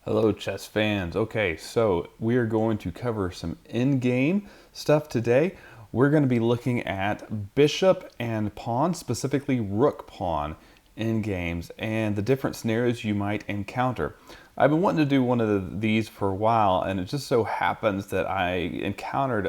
Hello, chess fans. Okay, so we are going to cover some endgame stuff today. We're going to be looking at bishop and pawn, specifically rook pawn endgames, and the different scenarios you might encounter. I've been wanting to do one of these for a while, and it just so happens that I encountered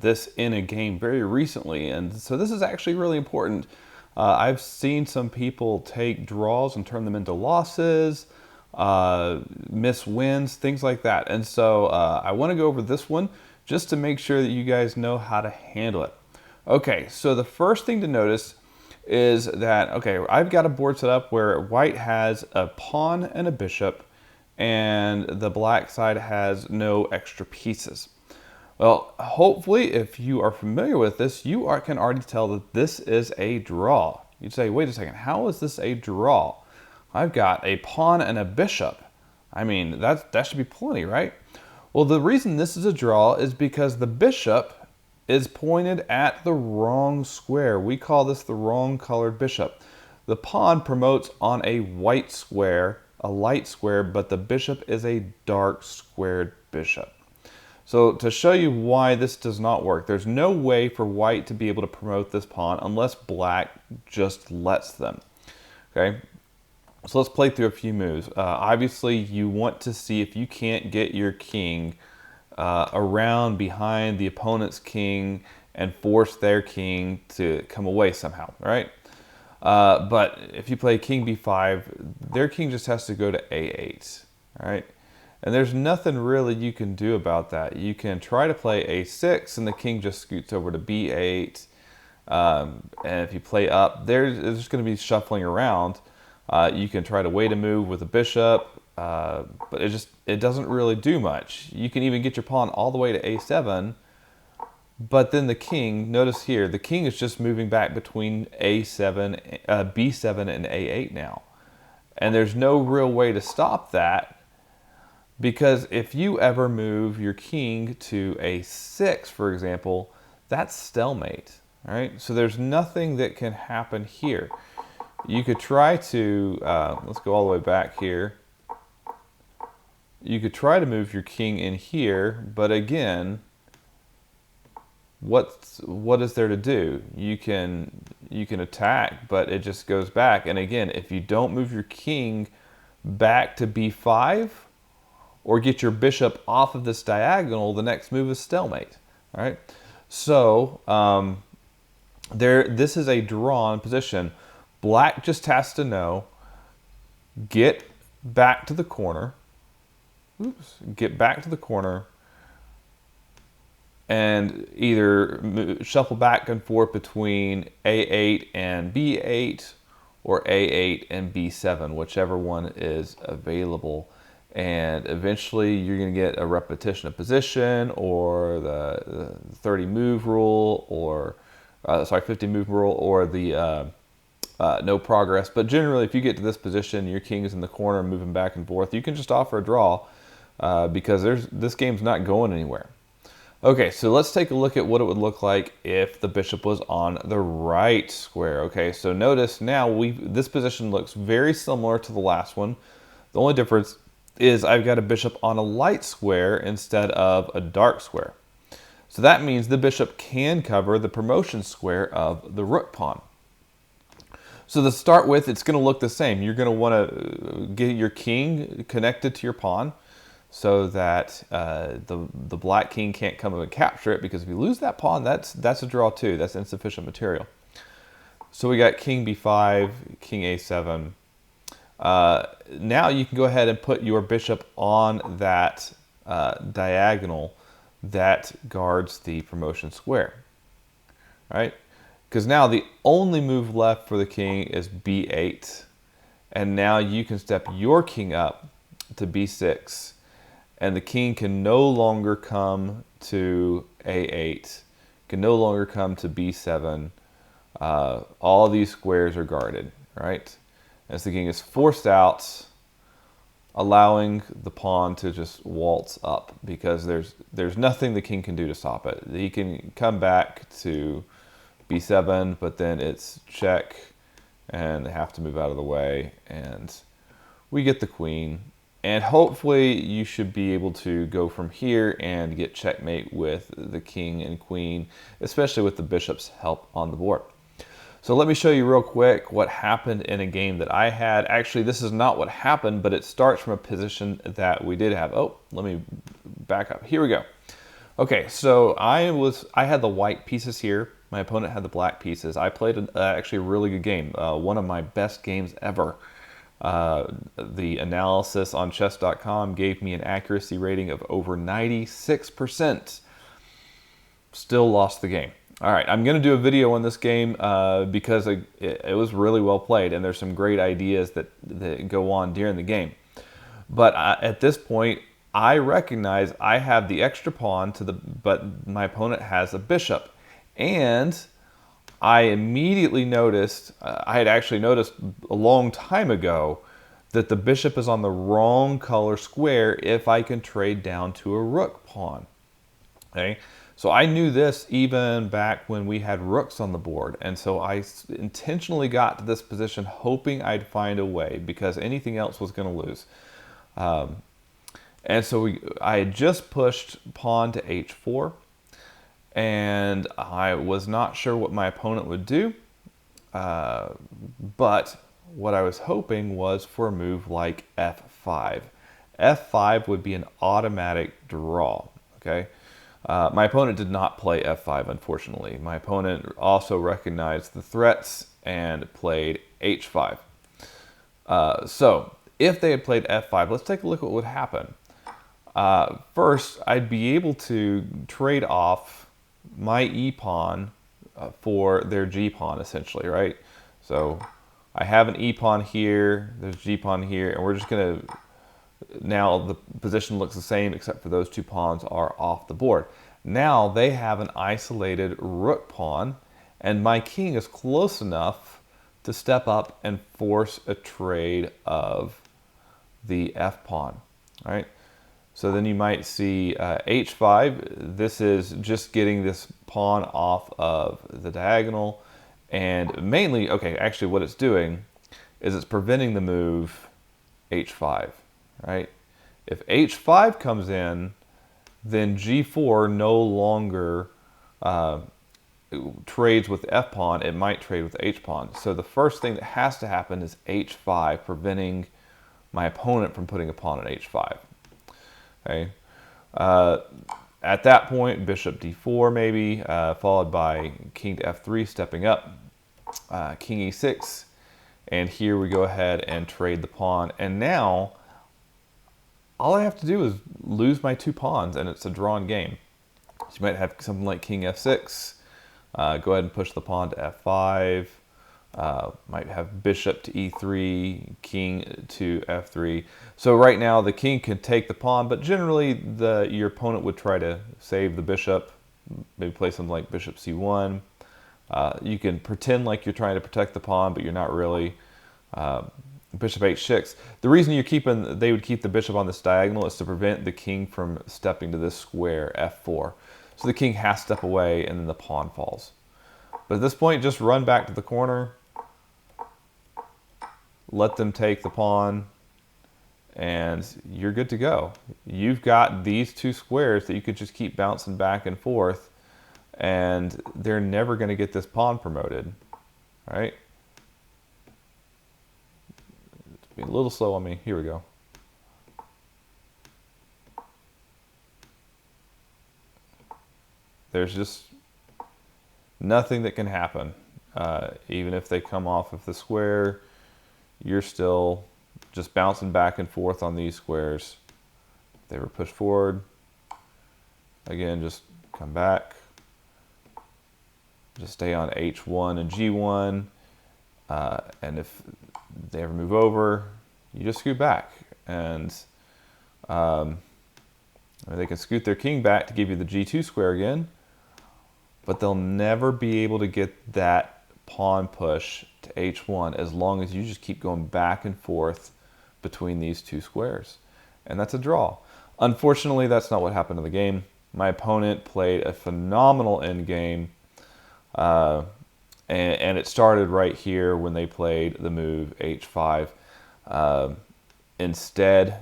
this in a game very recently, and so this is actually really important. I've seen some people take draws and turn them into losses, miss wins, things like that. And so I want to go over this one just to make sure that you guys know how to handle it. Okay, so the first thing to notice is that, okay, I've got a board set up where white has a pawn and a bishop, and the black side has no extra pieces. Well, hopefully, if you are familiar with this, can already tell that this is a draw. You'd say, wait a second, how is this a draw? I've got a pawn and a bishop. I mean, that should be plenty, right? Well, the reason this is a draw is because the bishop is pointed at the wrong square. We call this the wrong colored bishop. The pawn promotes on a white square, a light square, but the bishop is a dark squared bishop. So to show you why this does not work, there's no way for white to be able to promote this pawn unless black just lets them. Okay, so let's play through a few moves. Obviously, you want to see if you can't get your king around behind the opponent's king and force their king to come away somehow, right? But if you play king b5, their king just has to go to a8, right? And there's nothing really you can do about that. You can try to play a6 and the king just scoots over to b8. And if you play up, there's just going to be shuffling around. You can try to wait a move with a bishop, but it doesn't really do much. You can even get your pawn all the way to a7, but then the king, notice here, the king is just moving back between a7, b7 and a8 now. And there's no real way to stop that, because if you ever move your king to a6, for example, that's stalemate, right? So there's nothing that can happen here. You could try to, let's go all the way back here. You could try to move your king in here, but again, what is there to do? You can attack, but it just goes back. And again, if you don't move your king back to b5 or get your bishop off of this diagonal, the next move is stalemate. All right. So this is a drawn position. Black just has to know, get back to the corner. Oops, get back to the corner and either shuffle back and forth between a8 and b8 or a8 and b7, whichever one is available. And eventually you're going to get a repetition of position, or the 30 move rule, or 50 move rule, or the no progress. But generally, if you get to this position, your king is in the corner moving back and forth, you can just offer a draw because this game's not going anywhere. Okay, so let's take a look at what it would look like if the bishop was on the right square. Okay, so notice now this position looks very similar to the last one. The only difference is I've got a bishop on a light square instead of a dark square. So that means the bishop can cover the promotion square of the rook pawn. So to start with, it's going to look the same. You're going to want to get your king connected to your pawn so that the black king can't come up and capture it, because if you lose that pawn, that's a draw too. That's insufficient material. So we got king b5, king a7. Now you can go ahead and put your bishop on that diagonal that guards the promotion square. All right? Because now the only move left for the king is b8. And now you can step your king up to b6. And the king can no longer come to a8, can no longer come to b7. All these squares are guarded, right? As the king is forced out, allowing the pawn to just waltz up, because there's nothing the king can do to stop it. He can come back to b7, but then it's check, and they have to move out of the way, and we get the queen, And hopefully you should be able to go from here and get checkmate with the king and queen, especially with the bishop's help on the board. So let me show you real quick what happened in a game that I had. Actually, this is not what happened, but it starts from a position that we did have. Oh, let me back up. Here we go. Okay, so I had the white pieces here. My opponent had the black pieces. I played actually a really good game, one of my best games ever. The analysis on chess.com gave me an accuracy rating of over 96%. Still lost the game. All right, I'm going to do a video on this game because it was really well played, and there's some great ideas that go on during the game. But at this point, I recognize I have the extra pawn but my opponent has a bishop. And I immediately noticed, I had actually noticed a long time ago, that the bishop is on the wrong color square if I can trade down to a rook pawn. Okay, so I knew this even back when we had rooks on the board, and so I intentionally got to this position hoping I'd find a way because anything else was going to lose. And so I had just pushed pawn to h4, and I was not sure what my opponent would do, but what I was hoping was for a move like f5. f5 would be an automatic draw, okay? My opponent did not play f5, unfortunately. My opponent also recognized the threats and played h5. So if they had played f5, let's take a look at what would happen. First, I'd be able to trade off my e-pawn for their g-pawn, essentially, right? So I have an e-pawn here, there's g-pawn here, and we're just going to... Now the position looks the same except for those two pawns are off the board. Now they have an isolated rook pawn, and my king is close enough to step up and force a trade of the f pawn, right? So then you might see h5. This is just getting this pawn off of the diagonal, and mainly, okay, actually what it's doing is it's preventing the move h5. Right? If h5 comes in, then g4 no longer trades with the f-pawn. It might trade with the h-pawn. So the first thing that has to happen is h5, preventing my opponent from putting a pawn at h5. Okay? At that point, bishop d4 maybe, followed by king to f3, stepping up, king e6, and here we go ahead and trade the pawn. And now all I have to do is lose my two pawns and it's a drawn game. So you might have something like king f6, go ahead and push the pawn to f5, might have bishop to e3, king to f3. So right now the king can take the pawn, but generally your opponent would try to save the bishop, maybe play something like bishop c1. You can pretend like you're trying to protect the pawn, but you're not really. Bishop h6. The reason they would keep the bishop on this diagonal is to prevent the king from stepping to this square, f4. So the king has to step away and then the pawn falls. But at this point, just run back to the corner, let them take the pawn, and you're good to go. You've got these two squares that you could just keep bouncing back and forth, and they're never going to get this pawn promoted, right? Be a little slow on me. Here we go. There's just nothing that can happen. Even if they come off of the square, you're still just bouncing back and forth on these squares. If they were pushed forward, again, just come back. Just stay on h1 and g1. And if they ever move over, you just scoot back, and they can scoot their king back to give you the g2 square again, but they'll never be able to get that pawn push to h1 as long as you just keep going back and forth between these two squares, and that's a draw. Unfortunately, that's not what happened in the game. My opponent played a phenomenal endgame. And it started right here when they played the move h5. Instead,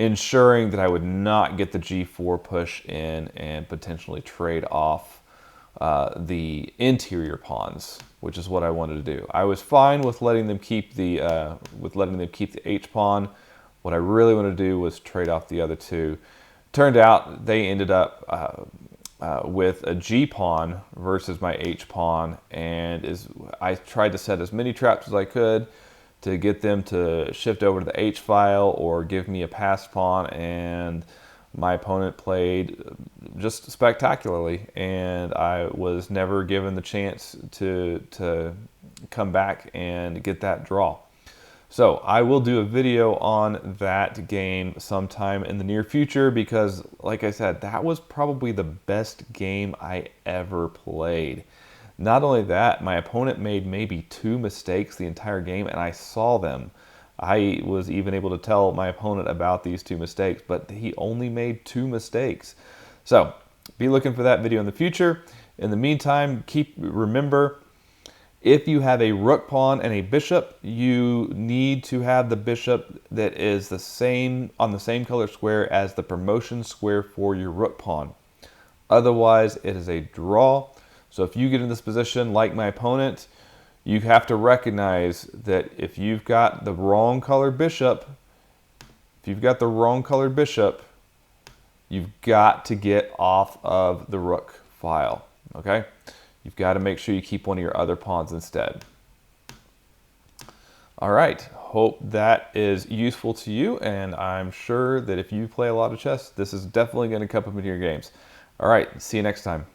ensuring that I would not get the g4 push in and potentially trade off the interior pawns, which is what I wanted to do. I was fine with letting them keep the h pawn. What I really wanted to do was trade off the other two. Turned out they ended up with a g pawn versus my h pawn, and I tried to set as many traps as I could to get them to shift over to the h file or give me a passed pawn, and my opponent played just spectacularly, and I was never given the chance to come back and get that draw. So I will do a video on that game sometime in the near future because, like I said, that was probably the best game I ever played. Not only that, my opponent made maybe 2 mistakes the entire game, and I saw them. I was even able to tell my opponent about these 2 mistakes, but he only made 2 mistakes. So be looking for that video in the future. In the meantime, remember, if you have a rook pawn and a bishop, you need to have the bishop that is on the same color square as the promotion square for your rook pawn. Otherwise, it is a draw. So if you get in this position like my opponent, you have to recognize that if you've got the wrong colored bishop, you've got to get off of the rook file, okay? You've got to make sure you keep one of your other pawns instead. All right, hope that is useful to you, and I'm sure that if you play a lot of chess, this is definitely going to come up into your games. All right, see you next time.